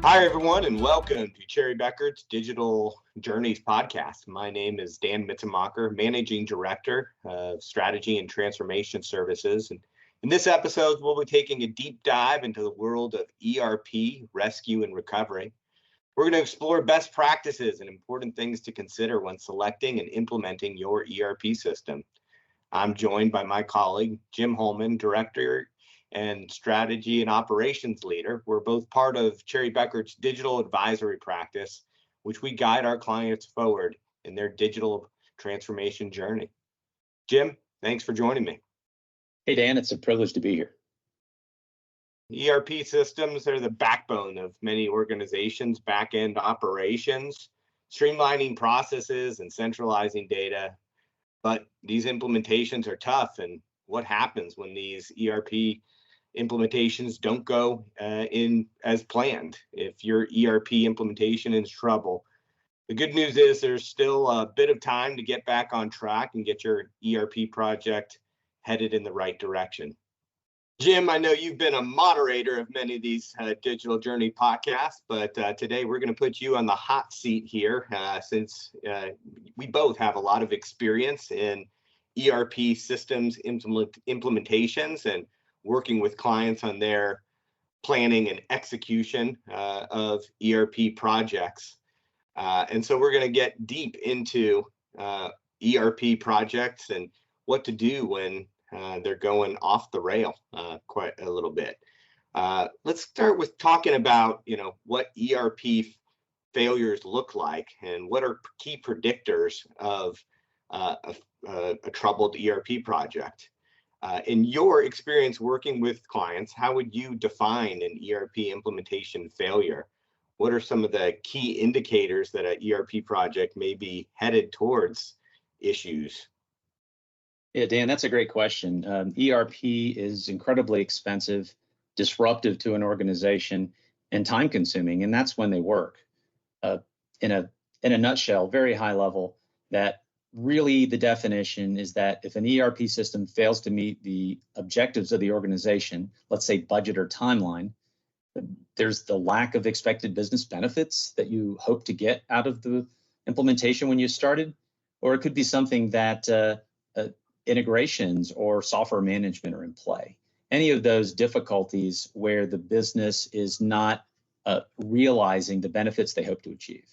Hi, everyone, and welcome to Cherry Bekaert's Digital Journeys podcast. My name is Dan Mitzenmacher, Managing Director of Strategy and Transformation Services. And in this episode, we'll be taking a deep dive into the world of ERP, rescue, and recovery. We're going to explore best practices and important things to consider when selecting and implementing your ERP system. I'm joined by my colleague, Jim Holman, Director and Strategy and Operations Leader. We're both part of Cherry Bekaert's digital advisory practice, which we guide our clients forward in their digital transformation journey. Jim, thanks for joining me. Hey, Dan, it's a privilege to be here. ERP systems are the backbone of many organizations' back-end operations, streamlining processes and centralizing data. But these implementations are tough, and what happens when these ERP implementations don't go in as planned? If your ERP implementation is in trouble, the good news is there's still a bit of time to get back on track and get your ERP project headed in the right direction. Jim, I know you've been a moderator of many of these Digital Journey podcasts, but today we're going to put you on the hot seat here since we both have a lot of experience in ERP systems implementations and working with clients on their planning and execution of ERP projects. And so we're going to get deep into ERP projects and what to do when they're going off the rail quite a little bit. Let's start with talking about, what ERP failures look like and what are key predictors of a troubled ERP project. In your experience working with clients, how would you define an ERP implementation failure? What are some of the key indicators that an ERP project may be headed towards issues? Yeah, Dan, that's a great question. ERP is incredibly expensive, disruptive to an organization, and time consuming, and that's when they work. In a nutshell, very high level, that really the definition is that if an ERP system fails to meet the objectives of the organization, let's say budget or timeline, there's the lack of expected business benefits that you hope to get out of the implementation when you started, or it could be something that integrations or software management are in play. Any of those difficulties where the business is not realizing the benefits they hope to achieve.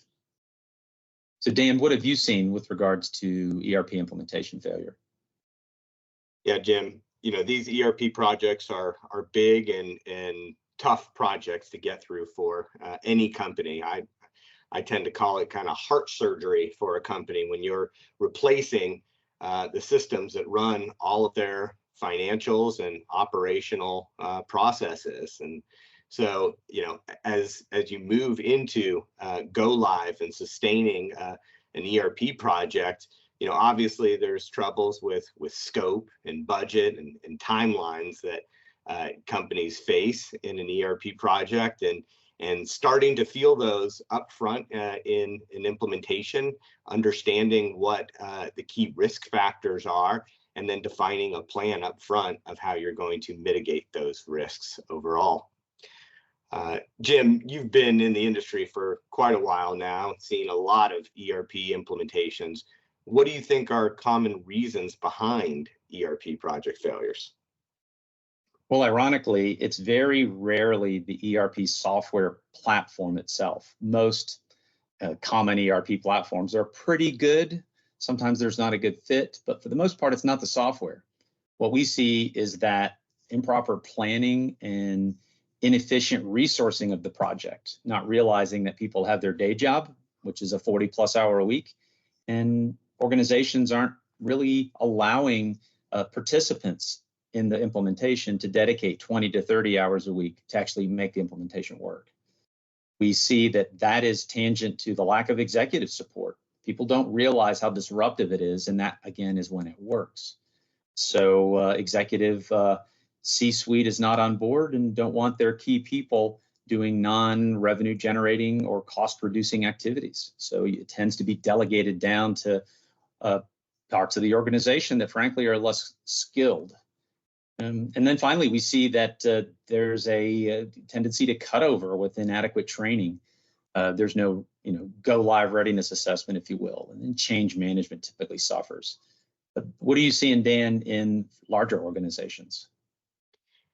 So Dan, what have you seen with regards to ERP implementation failure? Yeah, Jim, these ERP projects are big and tough projects to get through for any company. I tend to call it kind of heart surgery for a company when you're replacing the systems that run all of their financials and operational processes. And so, as you move into go live and sustaining an ERP project, obviously there's troubles with scope and budget and timelines that companies face in an ERP project, and starting to feel those upfront in an implementation, understanding what the key risk factors are, and then defining a plan up front of how you're going to mitigate those risks overall. Jim, you've been in the industry for quite a while now, seen a lot of ERP implementations. What do you think are common reasons behind ERP project failures? Well, ironically, it's very rarely the ERP software platform itself. Most common ERP platforms are pretty good. Sometimes there's not a good fit, but for the most part, it's not the software. What we see is that improper planning and inefficient resourcing of the project, not realizing that people have their day job, which is a 40+ hour a week, and organizations aren't really allowing participants in the implementation to dedicate 20 to 30 hours a week to actually make the implementation work. We see that is tangent to the lack of executive support. People don't realize how disruptive it is, and that again is when it works. So executive C-suite is not on board and don't want their key people doing non-revenue generating or cost reducing activities. So it tends to be delegated down to parts of the organization that frankly are less skilled. And then finally, we see that there's a tendency to cut over with inadequate training. There's no, go live readiness assessment, if you will, and then change management typically suffers. But what are you seeing, Dan, in larger organizations?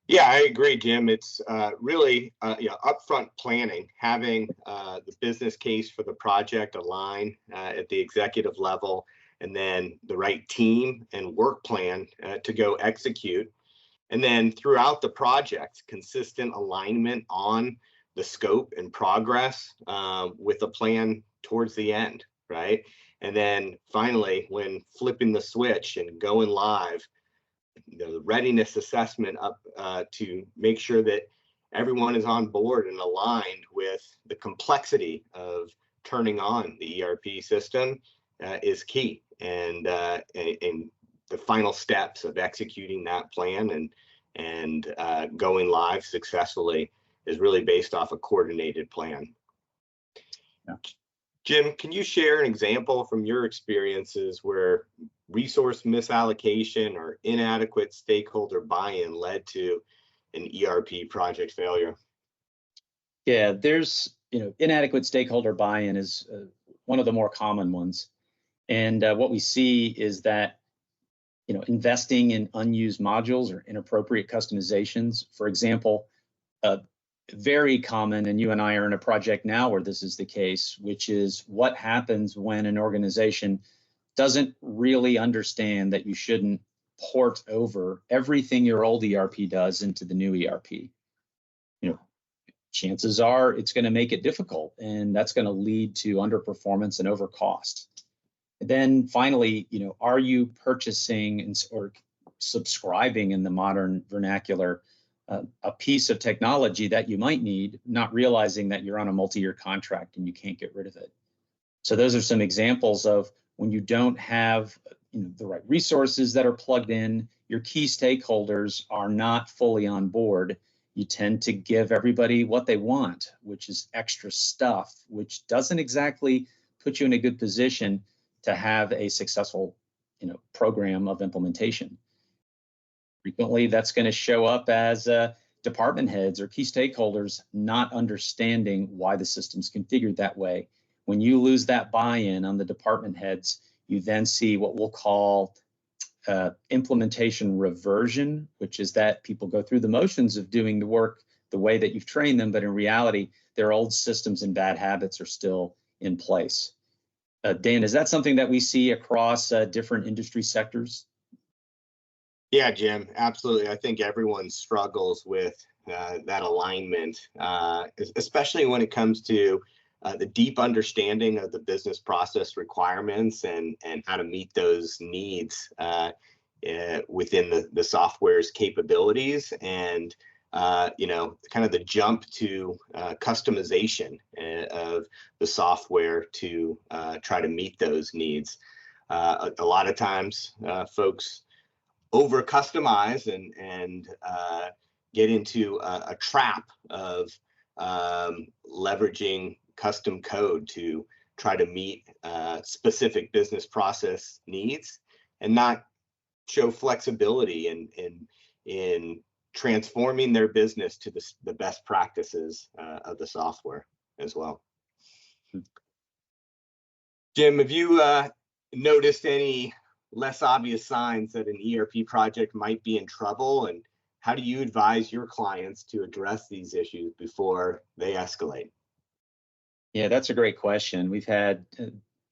Yeah, I agree, Jim. It's really upfront planning, having the business case for the project align at the executive level, and then the right team and work plan to go execute. And then throughout the project, consistent alignment on the scope and progress with a plan towards the end, right? And then finally, when flipping the switch and going live, the readiness assessment up to make sure that everyone is on board and aligned with the complexity of turning on the ERP system is key. And the final steps of executing that plan and going live successfully is really based off a coordinated plan. Yeah. Jim, can you share an example from your experiences where resource misallocation or inadequate stakeholder buy-in led to an ERP project failure? Yeah, there's, inadequate stakeholder buy-in is one of the more common ones. And what we see is that, investing in unused modules or inappropriate customizations, for example, very common, and you and I are in a project now where this is the case, which is what happens when an organization doesn't really understand that you shouldn't port over everything your old ERP does into the new ERP. Chances are it's going to make it difficult, and that's going to lead to underperformance and overcost. Then finally, are you purchasing or subscribing in the modern vernacular a piece of technology that you might need, not realizing that you're on a multi-year contract and you can't get rid of it? So those are some examples of when you don't have the right resources that are plugged in, your key stakeholders are not fully on board. You tend to give everybody what they want, which is extra stuff, which doesn't exactly put you in a good position to have a successful program of implementation. Frequently, that's going to show up as department heads or key stakeholders not understanding why the system's configured that way. When you lose that buy-in on the department heads, you then see what we'll call implementation reversion, which is that people go through the motions of doing the work the way that you've trained them, but in reality, their old systems and bad habits are still in place. Dan, is that something that we see across different industry sectors? Yeah, Jim, absolutely. I think everyone struggles with that alignment, especially when it comes to the deep understanding of the business process requirements and how to meet those needs within the software's capabilities, and kind of the jump to customization of the software to try to meet those needs. A lot of times, folks over customize and get into a trap of leveraging custom code to try to meet specific business process needs and not show flexibility in transforming their business to the best practices of the software as well. Jim, have you noticed any less obvious signs that an ERP project might be in trouble, and how do you advise your clients to address these issues before they escalate? Yeah, that's a great question. We've had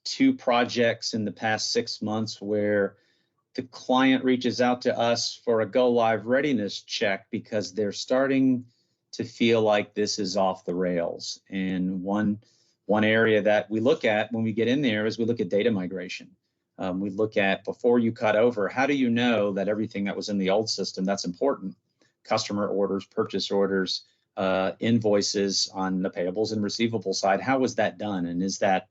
2 projects in the past 6 months where the client reaches out to us for a go live readiness check because they're starting to feel like this is off the rails. And one area that we look at when we get in there is we look at data migration. We look at, before you cut over, how do you know that everything that was in the old system that's important, customer orders, purchase orders, invoices on the payables and receivable side, how was that done, and is that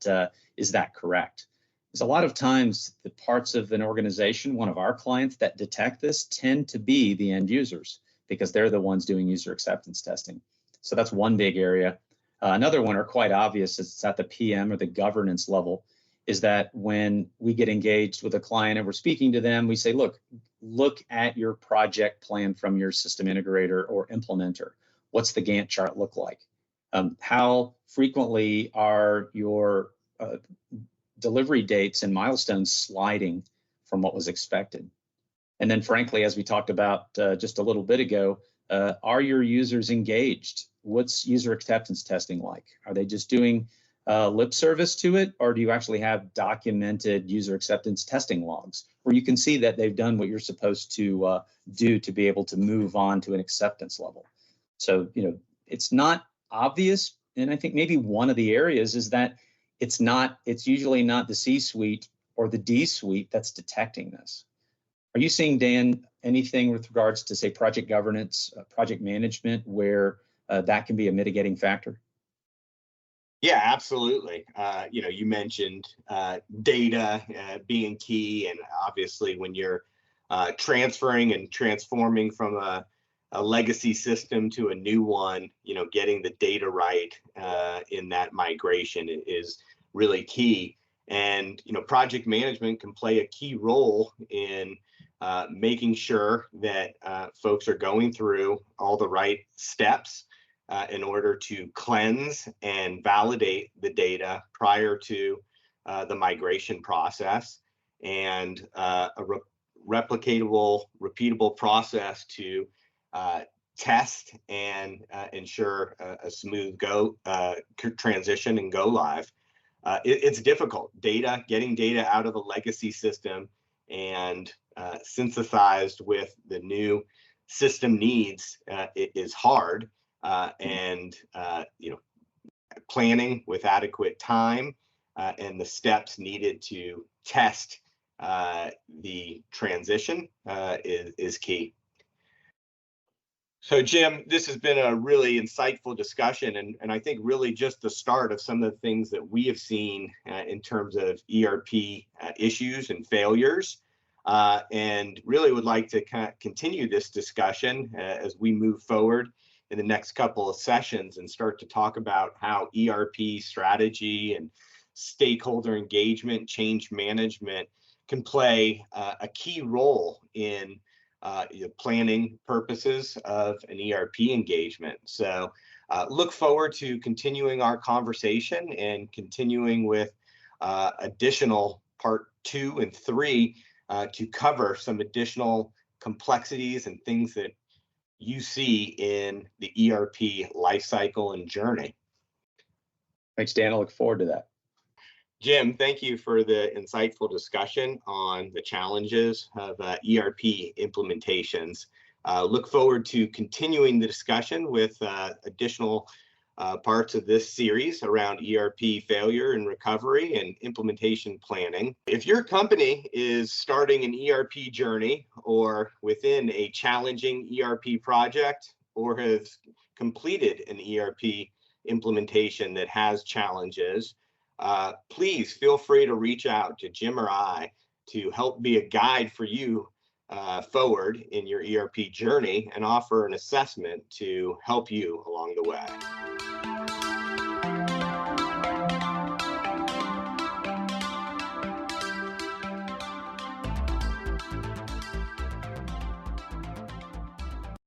correct? Because a lot of times the parts of an organization, one of our clients that detect this, tend to be the end users because they're the ones doing user acceptance testing. So that's one big area. Another one, are quite obvious, it's at the PM or the governance level, is that when we get engaged with a client and we're speaking to them, we say, look, look at your project plan from your system integrator or implementer. What's the Gantt chart look like? How frequently are your delivery dates and milestones sliding from what was expected? And then frankly, as we talked about just a little bit ago, are your users engaged? What's user acceptance testing like? Are they just doing lip service to it, or do you actually have documented user acceptance testing logs where you can see that they've done what you're supposed to do to be able to move on to an acceptance level? So, it's not obvious. And I think maybe one of the areas is that it's usually not the C-suite or the D-suite that's detecting this. Are you seeing, Dan, anything with regards to, say, project governance, project management, where that can be a mitigating factor? Yeah, absolutely. You mentioned data being key, and obviously when you're transferring and transforming from a legacy system to a new one, getting the data right in that migration is really key. And project management can play a key role in making sure that folks are going through all the right steps in order to cleanse and validate the data prior to the migration process, and a replicatable, repeatable process to test and ensure a smooth transition and go live. It's difficult. Getting data out of a legacy system and synthesized with the new system needs, it is hard. And planning with adequate time and the steps needed to test the transition is key. So, Jim, this has been a really insightful discussion, and I think really just the start of some of the things that we have seen in terms of ERP issues and failures, and really would like to continue this discussion as we move forward in the next couple of sessions and start to talk about how ERP strategy and stakeholder engagement, change management can play a key role in planning purposes of an ERP engagement. So look forward to continuing our conversation and continuing with additional part 2 and 3 to cover some additional complexities and things that you see in the ERP lifecycle and journey. Thanks, Dan. I look forward to that. Jim, thank you for the insightful discussion on the challenges of ERP implementations. Look forward to continuing the discussion with additional parts of this series around ERP failure and recovery and implementation planning. If your company is starting an ERP journey or within a challenging ERP project, or has completed an ERP implementation that has challenges, please feel free to reach out to Jim or I to help be a guide for you forward in your ERP journey and offer an assessment to help you along the way.